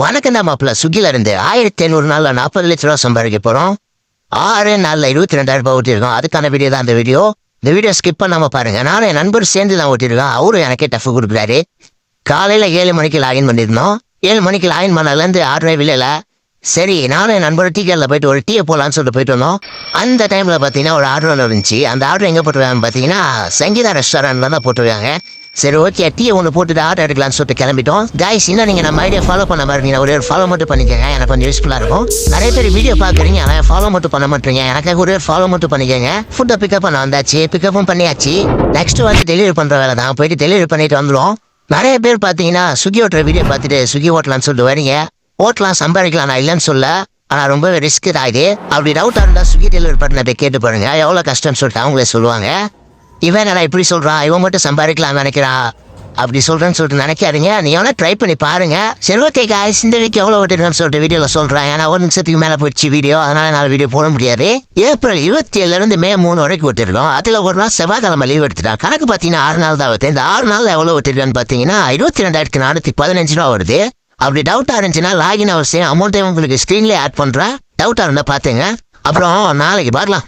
வணக்கம் தான் மாப்பிள்ள. ஸ்விக்கில இருந்து 1500 நாள்ல 40 லட்ச ரூபா சம்பாதிக்க போறோம். 6 நாள்ல 22,000 ரூபாய் ஓட்டிருக்கோம். அதுக்கான வீடியோ தான் இந்த வீடியோ. இந்த வீடியோ ஸ்கிப் பண்ணாம பாருங்க. நானும் என் நண்பர் சேர்ந்து தான் ஓட்டிருக்கோம். அவரும் எனக்கே டஃப் கொடுக்குறாரு. காலையில 7 மணிக்கு லாகின் பண்ணிருந்தோம். 7 மணிக்கு லாகின் பண்ணதுலேருந்து ஆர்டரே வில்லைல. சரி, நானும் என் நண்பர் டீ கடையில் போயிட்டு ஒரு டீயை போடலான்னு சொல்லிட்டு போயிட்டு வந்தோம். அந்த டைம்ல பாத்தீங்கன்னா ஒரு ஆர்டர் ஒன்று இருந்துச்சு. அந்த ஆர்டர் எங்க போட்டுருக்காங்கன்னு பாத்தீங்கன்னா சங்கீதா ரெஸ்டாரண்ட்ல தான் போட்டுருக்காங்க. சரி, ஓகே, டீயை ஒன்று போட்டுட்டு ஆர்டர் எடுக்கலாம்னு சொல்லிட்டு கிளம்பிட்டோம். கைஸ், இன்னும் நீங்கள் நம்ம ஐடியா ஃபாலோ பண்ண மாதிரி ஒரே ஒரு ஃபாலோ மட்டும் பண்ணிக்கோங்க. எனக்கு கொஞ்சம் யூஸ்ஃபுல்லாக இருக்கும். நிறைய பேர் வீடியோ பார்க்குறீங்க, ஆனால் ஃபாலோ மட்டும் பண்ண மாட்டீங்க. எனக்காக ஒரே ஃபாலோ மட்டும் பண்ணிக்கோங்க. ஃபுட்டை பிக்கப் பண்ண வந்தாச்சு, பிக்கப்பும் பண்ணியாச்சு. நெக்ஸ்ட் வந்து டெலிவரி பண்ணுற வேலை தான். போயிட்டு டெலிவரி பண்ணிட்டு வந்துடும். நிறைய பேர் பார்த்தீங்கன்னா ஸ்விக்கி ஓட்டுற வீடியோ பார்த்துட்டு ஸ்விக்கி ஓட்டலான்னு சொல்லிட்டு வரீங்க. ஓட்டலாம், சம்பாதிக்கலாம், நான் இல்லைன்னு சொல்ல. ஆனால் ரொம்ப ரிஸ்க் தான் இது. அப்படி டவுட்டாக இருந்தால் ஸ்விக்கி டெலிவரி பண்ண போய் கேட்டு பாருங்க, எவ்வளோ கஷ்டம்னு சொல்லிட்டு அவங்களே சொல்லுவாங்க. இவன் நான் இப்படி சொல்கிறான், இவன் மட்டும் சம்பாதிக்கலாம் நினைக்கிறான் அப்படி சொல்றேன்னு சொல்லிட்டு நினைக்காதீங்க. நீ வேணா ட்ரை பண்ணி பாருங்க. சரி, ஓகே காய்ஸ், இந்த வீக் எவ்வளோ ஓட்டிருக்கேன்னு சொல்லிட்டு வீடியோவில் சொல்கிறேன். ஏன்னா ஒரு நிமிஷத்துக்கு மேலே போயிடுச்சு வீடியோ, அதனால நான் வீடியோ போட முடியாது. ஏப்ரல் 27 மே 3 வரைக்கும் ஓட்டிருக்கோம். அதில் ஒரு நாள் செவ்வாய்க்கிழமை லீவ் எடுத்துட்டேன். கணக்கு பார்த்தீங்கன்னா 6 நாள் தான் வருது. இந்த 6 நாளில் எவ்வளோ ஓட்டிருக்கேன்னு பார்த்தீங்கன்னா 22,415 ரூபா வருது. அப்படி டவுட்டாக இருந்துச்சுன்னா லாகின் அவசியம் அமௌண்ட்டை உங்களுக்கு ஸ்க்ரீன்லேயே ஆட் பண்ணுறேன். டவுட்டாக இருந்தால் பார்த்துங்க. அப்புறம் நாளைக்கு பார்க்கலாம்.